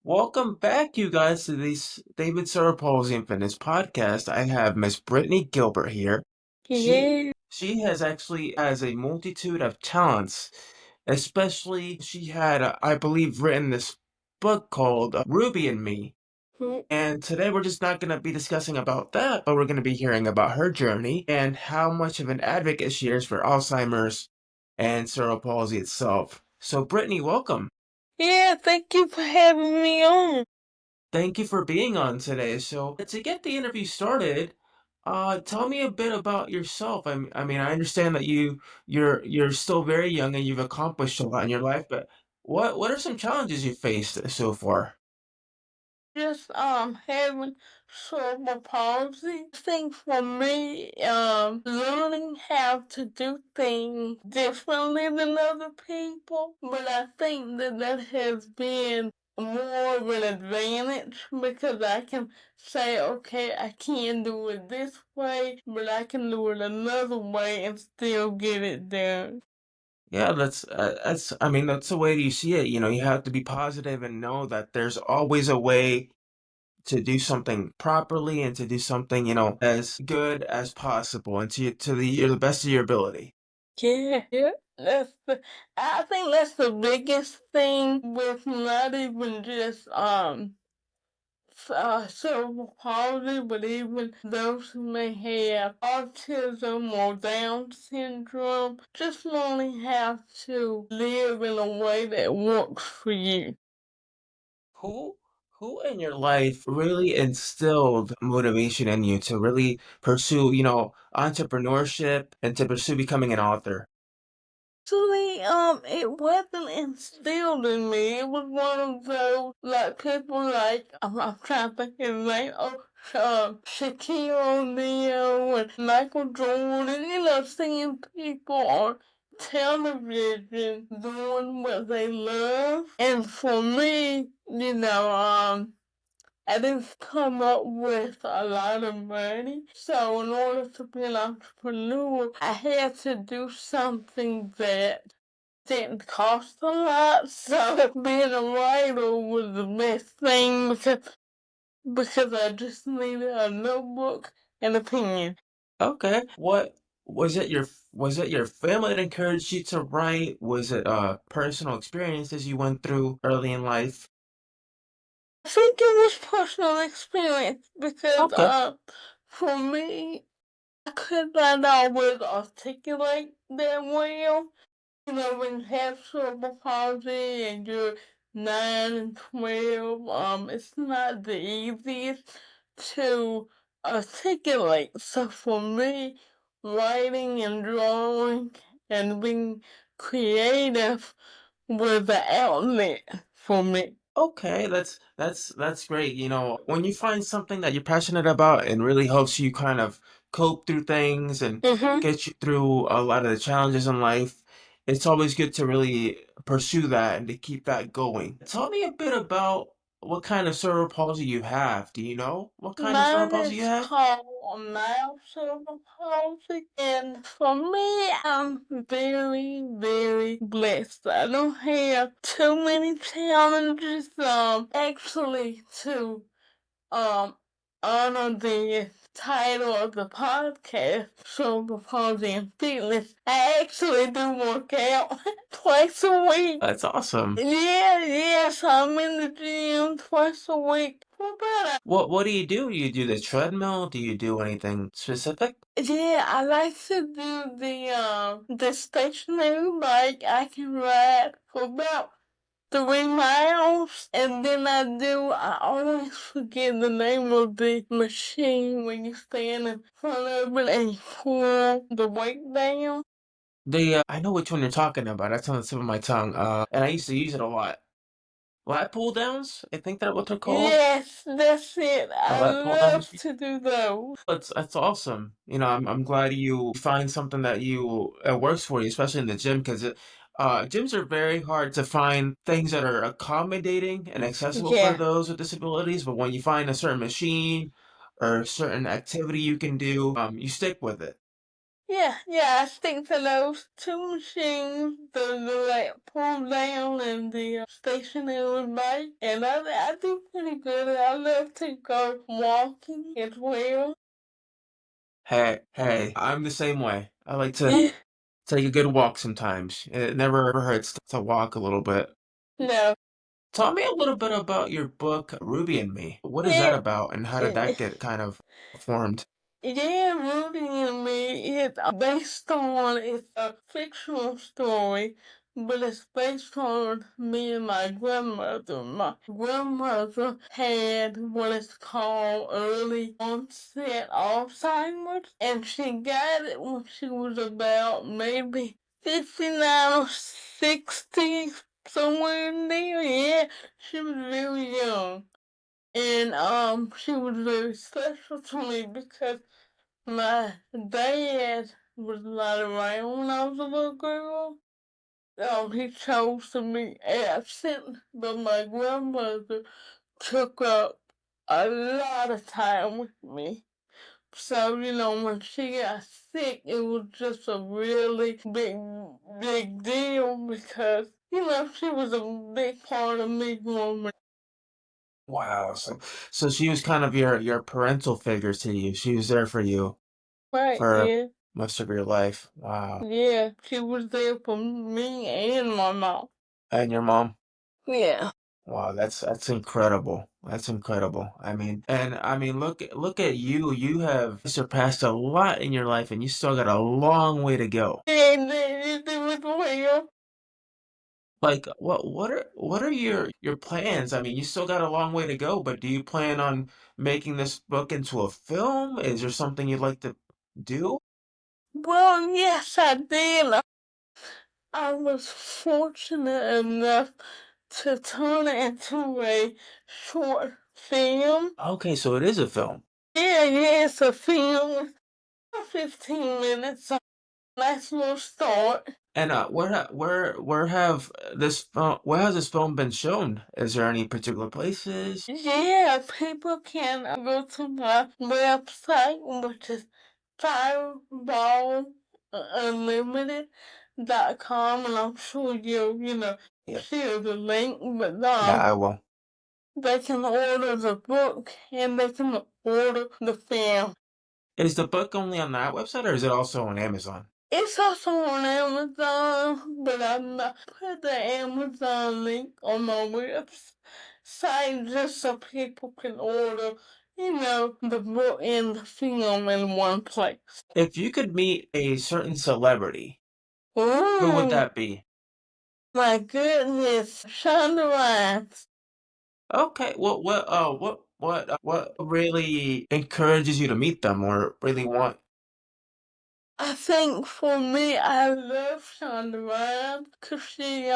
Welcome back, you guys, to this David Cerebral and Fitness podcast. I have Miss Brittany Gilbert here. She Yeah. she has actually has a multitude of talents. Especially, she had, I believe, written this book called Ruby and Me. Mm. And today we're just not going to be discussing about that, but we're going to be hearing about her journey and how much of an advocate she is for Alzheimer's and cerebral palsy itself. So, Brittany, welcome. Yeah, thank you for having me on. Thank you for being on today. So, to get the interview started, tell me a bit about yourself. I mean, I understand that you're still very young and you've accomplished a lot in your life, but what are some challenges you faced so far? Just having cerebral palsy. I think for me, learning how to do things differently than other people, but I think that has been more of an advantage because I can say, okay, I can't do it this way, but I can do it another way and still get it done. Yeah, I mean, that's the way you see it. You know, you have to be positive and know that there's always a way to do something properly and to do something, as good as possible and to the best of your ability. Yeah, yeah. I think that's the biggest thing with not even just cerebral palsy, but even those who may have autism or Down syndrome, just learning how to live in a way that works for you. Who who in your life really instilled motivation in you to really pursue, entrepreneurship and to pursue becoming an author? Actually, it wasn't instilled in me. It was one of those, like, people like, I'm trying to think his name, Shaquille O'Neal and Michael Jordan, seeing people on television doing what they love. And for me, I didn't come up with a lot of money. So in order to be an entrepreneur, I had to do something that didn't cost a lot. So being a writer was the best thing because I just needed a notebook and a pen. Okay. What was it your family that encouraged you to write? Was it personal experiences you went through early in life? I think it was personal experience because Okay. for me, I could not always articulate that well. When you have cerebral palsy and you're 9 and 12, it's not the easiest to articulate. So for me, writing and drawing and being creative was the outlet for me. Okay, that's great. You know, when you find something that you're passionate about and really helps you kind of cope through things and Mm-hmm. get you through a lot of the challenges in life, it's always good to really pursue that and to keep that going. Tell me a bit about what kind of cerebral palsy you have. Do you know what kind of cerebral Mine palsy you is have? called mild cerebral palsy, and for me, I'm very, very blessed. I don't have too many challenges. Actually, to um honor the title of the podcast, cerebral palsy and fitness, I actually do work out twice a week. That's awesome. Yeah, yes, I'm in the gym twice a week for about What do you do? Do you do the treadmill? Do you do anything specific? yeah, I like to do the stationary bike. I can ride for about 3 miles, and then I always forget the name of the machine when you stand in front of it and you pull the weight down. I know which one you're talking about. That's on the tip of my tongue. And I used to use it a lot. Lat pull downs? I think that's what they're called. Yes, that's it. A I lat pull down love machine. to do those. That's awesome. I'm glad you find something that you works for you, especially in the gym, because gyms are very hard to find things that are accommodating and accessible for Yeah. those with disabilities. But when you find a certain machine or a certain activity you can do, you stick with it. Yeah, yeah, I think for those two machines, the like pull down and the stationary bike, and I do pretty good. I love to go walking as well. Hey, I'm the same way. I like to Yeah, take a good walk sometimes. It never hurts to walk a little bit. no, Tell me a little bit about your book, Ruby and Me. What is that yeah, about, and how did yeah. that get kind of formed? Yeah, Rudy and Me is based on, it's a fictional story, but it's based on me and my grandmother. My grandmother had what is called early onset Alzheimer's, and she got it when she was about maybe 59 or 60, somewhere in there. Yeah, she was very young. And she was very special to me because my dad was not around when I was a little girl. He chose to be absent, but my grandmother took up a lot of time with me. So, when she got sick, it was just a really big deal because, she was a big part of me growing up. Wow. So she was kind of your parental figure to you. She was there for you Right, for yeah. most of your life. Wow. Yeah, she was there for me and my mom. And your mom? Yeah. Wow, that's incredible. That's incredible. I mean, look at you. You have surpassed a lot in your life, and you still got a long way to go. And then it was well. Like, what are your plans? I mean, you still got a long way to go, but do you plan on making this book into a film? Is there something you'd like to do? Well, yes, I did. I was fortunate enough to turn it into a short film. Okay, so it is a film. Yeah, yeah, it's a film. 15 minutes. A nice little start. And where has this film been shown? Is there any particular places? Yeah, people can go to my website, which is fireballunlimited.com, and I'm sure you'll Yeah, share the link, but yeah, I will. they can order the book and they can order the film. Is the book only on that website, or is it also on Amazon? It's also on Amazon, but I'm not put the Amazon link on my website just so people can order, the book and the film in one place. If you could meet a certain celebrity, who would Ooh, that be? my goodness, Shonda Rhimes. Okay, what really encourages you to meet them or really want? I think for me, I love Shonda Rhimes because she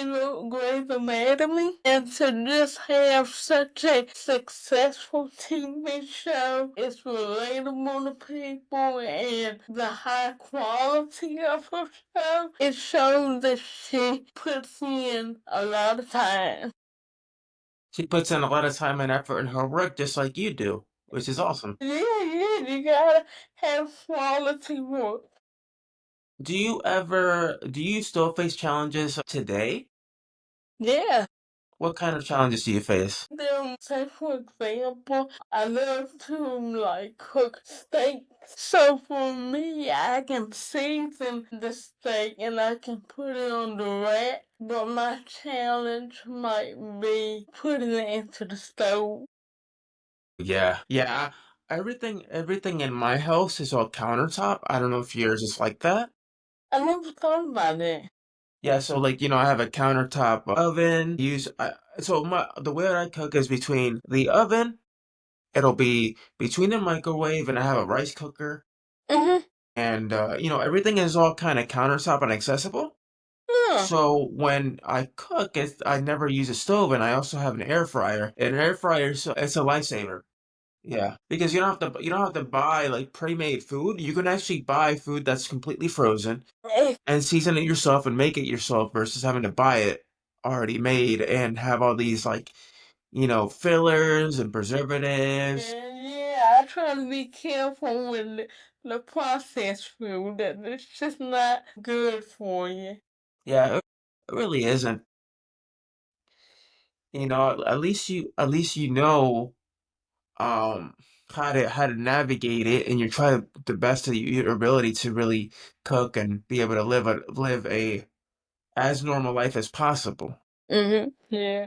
wrote Grey's Anatomy, and to just have such a successful TV show, it's relatable to people, and the high quality of her show, it shows that she puts in a lot of time. She puts in a lot of time and effort in her work just like you do, which is awesome. Yeah, yeah, you gotta have quality work. Do you still face challenges today? Yeah. What kind of challenges do you face? Say for example, I love to like cook steak. So for me, I can season the steak and I can put it on the rack. But my challenge might be putting it into the stove. Yeah, yeah. Everything in my house is all countertop. I don't know if yours is like that. I never thought about that. Yeah, so like, I have a countertop oven. So the way that I cook is between the oven, it'll be between the microwave, and I have a rice cooker, Mm-hmm. and everything is all kind of countertop and accessible. Yeah. So when I cook, I never use a stove, and I also have an air fryer. An air fryer, so it's a lifesaver. Yeah, because you don't have to buy like pre-made food. You can actually buy food that's completely frozen Eh, and season it yourself and make it yourself versus having to buy it already made and have all these like, fillers and preservatives. yeah, I try to be careful with the processed food that it's just not good for you. Yeah, it really isn't. You know, at least you know um how to navigate it, and you try the best of your ability to really cook and be able to live a as normal life as possible. Yeah.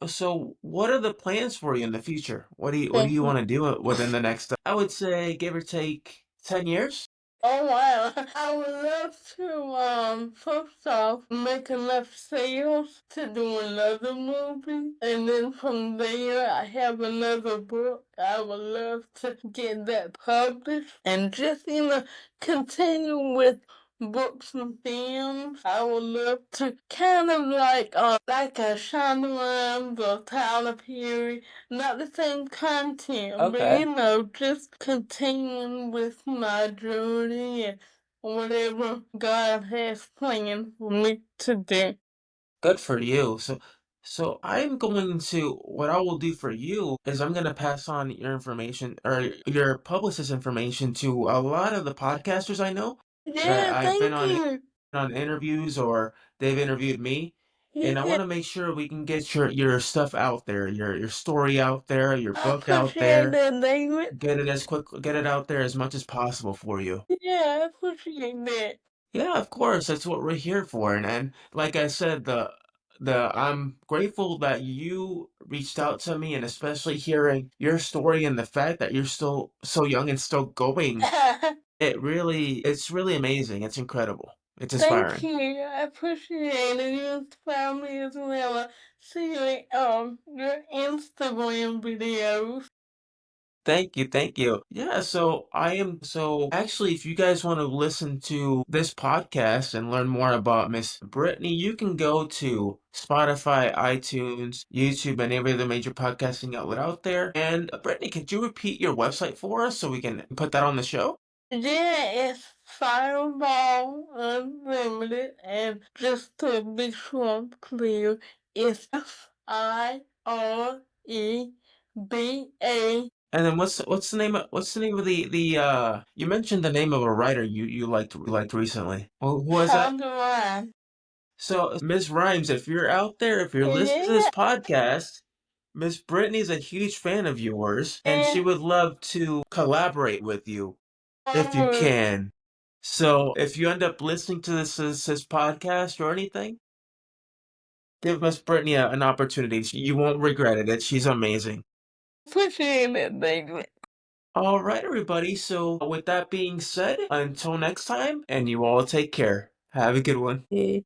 So what are the plans for you in the future? What do you want to do within the next, I would say, give or take 10 years? Oh wow. I would love to first off make enough sales to do another movie, and then from there I have another book. I would love to get that published and just continue with books and films. I would love to kind of like a Shonda Rhimes or Tyler Perry, not the same content, but Okay. just continuing with my journey and whatever God has planned for me to do. Good for you. So I'm going to, what I will do for you is I'm going to pass on your information or your publicist information to a lot of the podcasters I know that Yeah, I've been thank you. on interviews, or they've interviewed me. And I Yeah, want to make sure we can get your stuff out there, your story out there, your I book out appreciate there. that, David. Get it out there as much as possible for you. Yeah, I appreciate that. Yeah, of course. That's what we're here for. And like I said, the I'm grateful that you reached out to me, and especially hearing your story and the fact that you're still so young and still going. It's really amazing. It's incredible. It's Thank inspiring. you. I appreciate it. You inspire me as well. I see your Instagram videos. Thank you, thank you. Yeah, so actually, if you guys want to listen to this podcast and learn more about Miss Brittany, you can go to Spotify, iTunes, YouTube, and every other major podcasting outlet out there. And Brittany, could you repeat your website for us so we can put that on the show? Yeah, it's Fireball Unlimited, and just to be sure I'm clear, it's FIREBA. And then what's the name of the you mentioned the name of a writer you liked recently. Who was that? Shonda Rhimes. So, Miss Rhymes, if you're out there, if you're listening to this Yeah, podcast, Miss Brittany's a huge fan of yours, and she and would love to collaborate with you if you forward. can. So, if you end up listening to this podcast or anything, give Miss Brittany an opportunity. You won't regret it. She's amazing. Appreciate it, baby. All right, everybody. So, with that being said, until next time, and you all take care. Have a good one. Yeah.